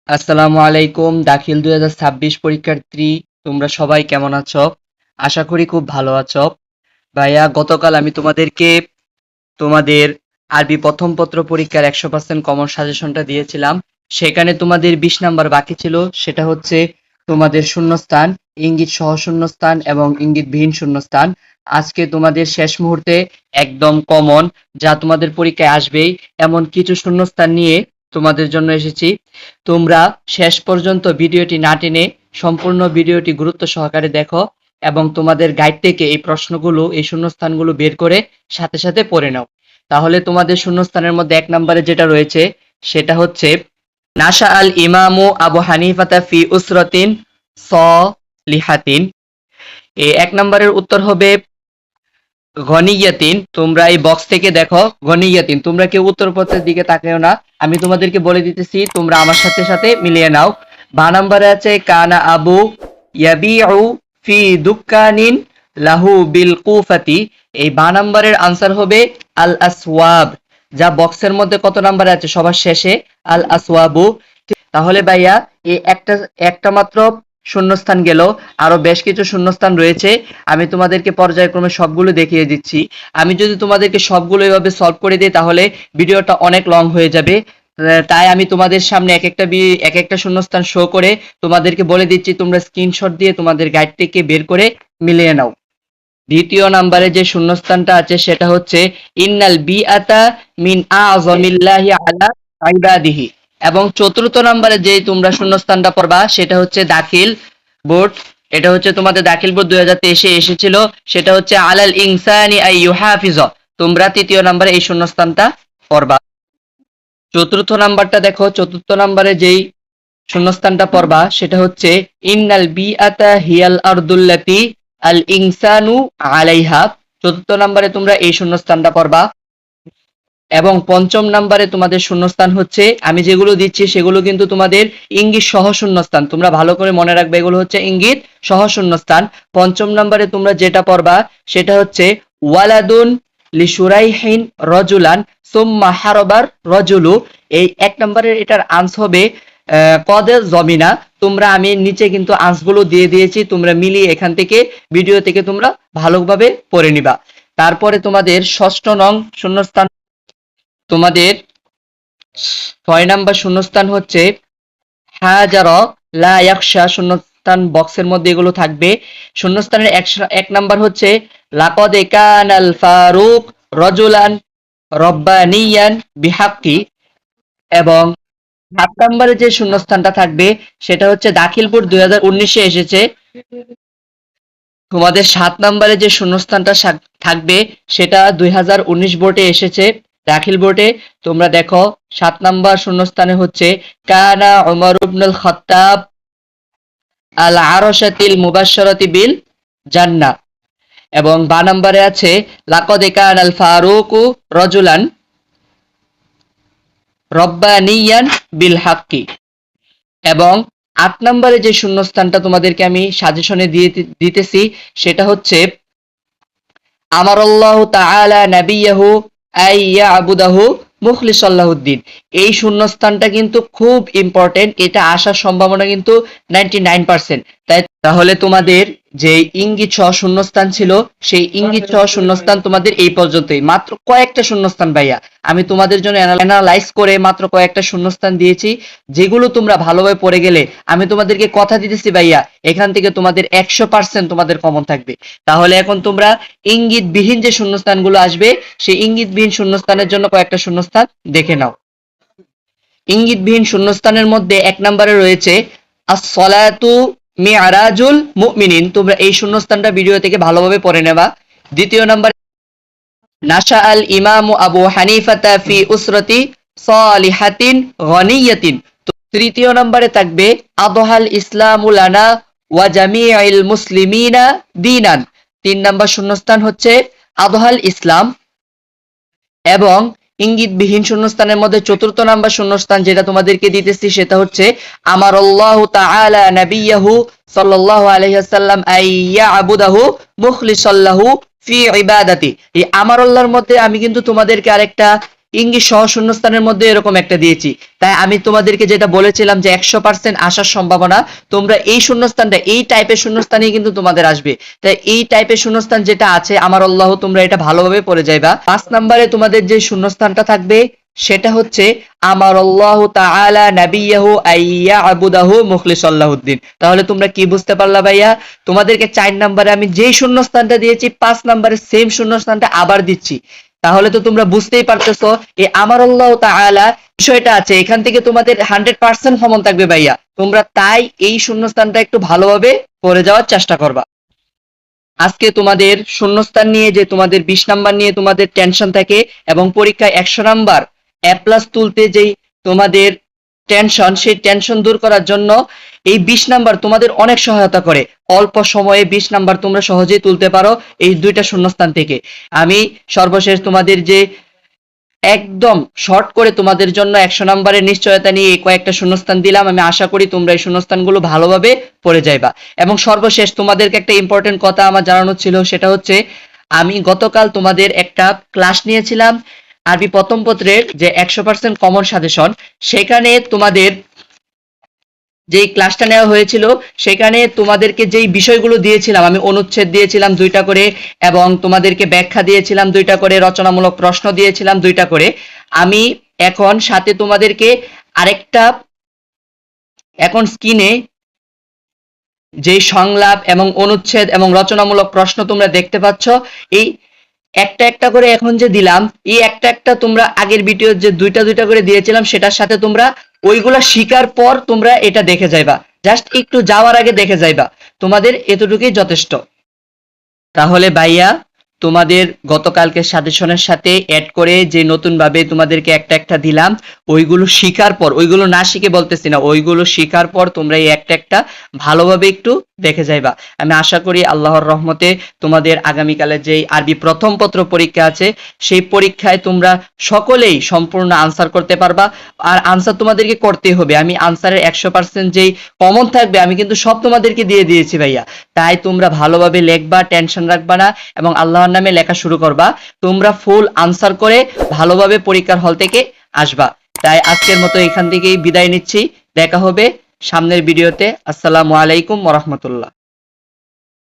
আসসালামু আলাইকুম। দাখিল 2026 পরীক্ষার্থী, তোমরা সবাই কেমন আছো? আশা করি খুব ভালো আছো। ভাইয়া, গতকাল আমি তোমাদেরকে তোমাদের আরবি প্রথম পত্র পরীক্ষার 100% কমন সাজেশনটা দিয়েছিলাম। সেখানে তোমাদের 20 নাম্বার বাকি ছিল, সেটা হচ্ছে তোমাদের শূন্যস্থান, ইঙ্গিত সহ শূন্যস্থান এবং ইঙ্গিতবিহীন শূন্যস্থান। আজকে তোমাদের শেষ মুহূর্তে একদম কমন, যা তোমাদের পরীক্ষায় আসবেই, এমন কিছু শূন্যস্থান নিয়ে তোমাদের জন্য এসেছি। তোমরা শেষ পর্যন্ত ভিডিওটি না টেনে সম্পূর্ণ ভিডিওটি গুরুত্ব সহকারে দেখো এবং তোমাদের গাইড থেকে এই প্রশ্নগুলো, এই শূন্যস্থানগুলো বের করে সাথে সাথে পড়ে নাও। তাহলে তোমাদের শূন্যস্থানের মধ্যে 1 নম্বরে যেটা রয়েছে সেটা হচ্ছে নাশা আল ইমামু আবু হানিফাতা ফি উসরাতিন সলিহাতিন। এই 1 নম্বরের উত্তর হবে গনিয়াতিন। তোমরা এই বক্স থেকে দেখো গনিয়াতিন, তোমরা কেউ উত্তরপত্রের দিকে তাকাও না, আমি তোমাদেরকে বলে দিতেছি, তোমরা আমার সাথে সাথে মিলিয়ে নাও। বা নাম্বারে আছে কানা আবু ইয়াবিউ ফি দুকানিন লাহু বিল কুফাতি। এই বা নাম্বারের আনসার হবে আল আসওয়াব, যা বক্সের মধ্যে কত নাম্বারে আছে সবার শেষে, আল আসওয়াবু। তাহলে ভাইয়া, এই একটা একটা মাত্র শূন্যস্থান গেল, আরো বেশ কিছু শূন্যস্থান রয়েছে। আমি তোমাদেরকে পর্যায়ক্রমে সবগুলো দেখিয়ে দিচ্ছি। আমি যদি তোমাদেরকে সবগুলো এভাবে সলভ করে দিই তাহলে ভিডিওটা অনেক লং হয়ে যাবে। তাই আমি তোমাদের সামনে এক একটা শূন্যস্থান শো করে তোমাদেরকে বলে দিচ্ছি, তোমরা স্ক্রিনশট দিয়ে তোমাদের গাইড থেকে বের করে মিলিয়ে নাও। দ্বিতীয় নাম্বারে যে শূন্যস্থানটা আছে সেটা হচ্ছে ইন্নাল বিআতা মিন আযমিল্লাহি আলা ইবাদিহি। এবং চতুর্থ নাম্বারে যে তোমরা শূন্যস্থানটা পড়বা সেটা হচ্ছে দাখিল বোর্ড। এটা হচ্ছে তোমাদের দাখিল বোর্ড 2023 এ এসেছিল। সেটা হচ্ছে আলাল ইনসানি আই ইউহাফিজ। তোমরা তৃতীয় নাম্বারে এই শূন্যস্থানটা পড়বা। চতুর্থ নাম্বারটা দেখো, চতুর্থ নাম্বারে যেই শূন্যস্থানটা পড়বা সেটা হচ্ছে ইন্নাল বিআতা হিয়াল আরদুল্লাতি আল ইনসানু আলাইহা। চতুর্থ নাম্বারে তোমরা এই শূন্যস্থানটা পড়বা। এবং পঞ্চম নাম্বারে তোমাদের শূন্যস্থান হচ্ছে, আমি যেগুলো দিচ্ছি সেগুলো কিন্তু তোমাদের ইঙ্গিত সহ শূন্যস্থান, তোমরা ভালো করে মনে রাখবে, এগুলো হচ্ছে ইঙ্গিত সহ শূন্যস্থান। পঞ্চম নাম্বারে তোমরা যেটা পড়বা সেটা হচ্ছে ওয়ালাদুন লিশুরাইহিন রজুলান সুম্মা হারবার রজুলু। এই 1 নম্বরের এটার আনসার হবে কদে জমিনা। তোমরা আমি নিচে কিন্তু আনসারগুলো দিয়ে দিয়েছি, তোমরা মিলিয়ে এখান থেকে ভিডিও থেকে তোমরা ভালোভাবে পড়ে নিবা। তারপরে তোমাদের ষষ্ঠ নং শূন্যস্থান, তোমাদের 6 নাম্বার শূন্যস্থান হচ্ছে হাজারা লা ইয়াখশা। শূন্যস্থান বক্সের মধ্যে এগুলো থাকবে। শূন্যস্থানের 1 নাম্বার হচ্ছে লাকাদ কানাল ফারুক রাজুলান রব্বানিয়ান বিহাক্কি। এবং 7 নাম্বারে যে শূন্যস্থানটা থাকবে সেটা হচ্ছে দাখিল বোর্ড 2019 এ এসেছে। তোমাদের 7 নাম্বারে যে শূন্যস্থানটা থাকবে সেটা 2019 বোর্ডে এসেছে, দাখিল বোর্ডে। তোমরা দেখো 7 নাম্বার শূন্যস্থানে হচ্ছে কানা উমর ইবনুল খাত্তাব আল আরশাতিল মুবাশশারাতি বিল জান্নাহ। এবং বা নাম্বারে আছে লাকাদ কানাল ফারুকু রাজুলান রব্বানিয়ান বিল হাক্কি। এবং 8 নম্বরে যে শূন্যস্থানটা তোমাদেরকে আমি সাজেশনে দিতেছি সেটা হচ্ছে আমারাল্লাহু তাআলা নাবিয়াহু আইয়া আবুদাহু মুখলিসাল্লাহুদ্দিন। এই শূন্যস্থানটা কিন্তু খুব ইম্পর্টেন্ট, এটা আসার সম্ভাবনা কিন্তু 99%। তাহলে তোমাদের যে ইঙ্গিত সহ শূন্যস্থান ছিল সেই ইঙ্গিত সহ শূন্যস্থান তোমাদের এই পর্যন্তই, মাত্র কয়েকটা শূন্যস্থান ভাইয়া আমি তোমাদের জন্য অ্যানালাইজ করে মাত্র কয়েকটা শূন্যস্থান দিয়েছি, যেগুলো তোমরা ভালোভাবে পড়ে গেলে আমি তোমাদেরকে কথা দিতেছি ভাইয়া, এখান থেকে তোমাদের 100% তোমাদের কমন থাকবে। তাহলে এখন তোমরা ইঙ্গিতবিহীন যে শূন্যস্থানগুলো আসবে সেই ইঙ্গিতবিহীন শূন্যস্থানের জন্য কয়েকটা শূন্যস্থান দেখে নাও। ইঙ্গিতবিহীন শূন্যস্থানের মধ্যে 1 নম্বরে রয়েছে আস-সলাতু মি'রাজুল মুমিনিন। তোমরা এই শূন্যস্থানটা ভিডিও থেকে ভালোভাবে পড়ে নেবা। দ্বিতীয় নম্বরে নাশা আল ইমামু আবু হানিফাতা ফি উসরাতি সালিহাতিন গনিয়াতিন। তৃতীয় নম্বরে থাকবে আদহাল ইসলামু লানা ওয়া জামিউল মুসলিমিনা দীনান। 3 নম্বর শূন্যস্থান হচ্ছে আদহাল ইসলাম। এবং ইঙ্গিতবিহীন শূন্যস্থানের মধ্যে 4র্থ নাম্বার শূন্যস্থান যেটা তোমাদেরকে দিতেছি সেটা হচ্ছে আমারাল্লাহু তাআলা নাবিয়াহু সাল্লাল্লাহু আলাইহি ওয়াসাল্লাম আইয়া আবুদাহু মুখলিসাল্লাহু ফি ইবাদাতি। এই আমারাল্লাহর মধ্যে আমি কিন্তু তোমাদেরকে আরেকটা ইংলিশ সহ শূন্যস্থানের মধ্যে এরকম একটা দিয়েছি। তাই আমি তোমাদেরকে যেটা বলেছিলাম যে 100% আসার সম্ভাবনা, তোমরা এই শূন্যস্থানটা, এই টাইপের শূন্যস্থানই কিন্তু তোমাদের আসবে। তাই এই টাইপের শূন্যস্থান যেটা আছে, আমার আল্লাহ, তোমরা এটা ভালোভাবে পড়ে যাইবা। 5 নম্বরে তোমাদের যে শূন্যস্থানটা থাকবে সেটা হচ্ছে আমার আল্লাহ তাআলা নাবিয়াহু আইয়া আবুদাহু মুখলিসাল্লাহুদ্দিন। তাহলে তোমরা কি বুঝতে পারলা ভাইয়া? তোমাদেরকে 4 নম্বরে আমি যেই শূন্যস্থানটা দিয়েছি 5 নম্বরে সেম শূন্যস্থানটা আবার দিচ্ছি। তাহলে তো তোমরা বুঝতেই পারতেছো এই আমার আল্লাহ তাআলা বিষয়টা আছে, এখান থেকে তোমাদের 100% কমন থাকবে ভাইয়া। তোমরা তাই এই শূন্যস্থানটা একটু ভালোভাবে পড়ে যাওয়ার চেষ্টা করবা। আজকে তোমাদের শূন্যস্থান নিয়ে যে তোমাদের 20 নাম্বার নিয়ে তোমাদের টেনশন থাকে এবং পরীক্ষায় 100 নাম্বার এ প্লাস তুলতে যেই তোমাদের টেনশন, সেই টেনশন দূর করার জন্য এই 20 নাম্বার তোমাদের অনেক সহায়তা করে। অল্প সময়ে 20 নাম্বার তোমরা সহজেই তুলতে পারো এই দুইটা শূন্যস্থান থেকে। আমি সর্বশেষ তোমাদের যে একদম শর্ট করে তোমাদের জন্য 100 নম্বরের নিশ্চয়তা নিয়ে এই কয়েকটা শূন্যস্থান দিলাম। আমি আশা করি তোমরা এই শূন্যস্থানগুলো ভালোভাবে পড়ে যাইবা। এবং সর্বশেষ তোমাদেরকে একটা ইম্পর্টেন্ট কথা আমার জানানো ছিল, সেটা হচ্ছে আমি গতকাল তোমাদের একটা ক্লাস নিয়েছিলাম আরবি প্রথম পত্রের যে 100% কমন সাজেশন। সেখানে তোমাদের যেই ক্লাসটা নেওয়া হয়েছিল সেখানে তোমাদেরকে যেই বিষয়গুলো দিয়েছিলাম, আমি অনুচ্ছেদ দিয়েছিলাম 2টা করে এবং তোমাদেরকে ব্যাখ্যা দিয়েছিলাম 2টা করে, রচনামূলক প্রশ্ন দিয়েছিলাম 2টা করে। আমি এখন সাথে তোমাদেরকে আরেকটা, এখন স্ক্রিনে যেই সংলাপ এবং অনুচ্ছেদ এবং রচনামূলক প্রশ্ন তোমরা দেখতে পাচ্ছ, এই একটা একটা করে এখন যে দিলাম, এই একটা একটা তোমরা আগের ভিডিও যে 2টা করে দিয়েছিলাম সেটার সাথে তোমরা ওইগুলা শিকার পর তোমরা এটা দেখে যাইবা। জাস্ট একটু যাওয়ার আগে দেখে যাইবা, তোমাদের এতটুকুই যথেষ্ট। তাহলে ভাইয়া তোমাদের গতকালকে সাজেশনের সাথে অ্যাড করে যে নতুন ভাবে তোমাদেরকে একটা একটা দিলাম, ওইগুলো শিখার পর, ওইগুলো না শিখে বলতেছি না, ওইগুলো শিখার পর তোমরা এই একটা একটা ভালোভাবে একটু দেখে যাইবা। আমি আশা করি আল্লাহর রহমতে তোমাদের আগামীকালে যেই আরবি প্রথম পত্র পরীক্ষা আছে সেই পরীক্ষায় তোমরা সকলেই সম্পূর্ণ আনসার করতে পারবা। আর আনসার তোমাদেরকে করতেই হবে। আমি আনসারের 100% যেই কমন থাকবে আমি কিন্তু সব তোমাদেরকে দিয়ে দিয়েছি ভাইয়া। তাই তোমরা ভালোভাবে লিখবা, টেনশন রাখবা না এবং আল্লাহর নামে লেখা শুরু করবা। তোমরা ফুল আনসার করে ভালোভাবে পরীক্ষার হল থেকে আসবা। তাই আজকের মতো এখান থেকেই বিদায় নিচ্ছি। দেখা হবে সামনের ভিডিওতে। আসসালামু আলাইকুম ওয়া রাহমাতুল্লাহ।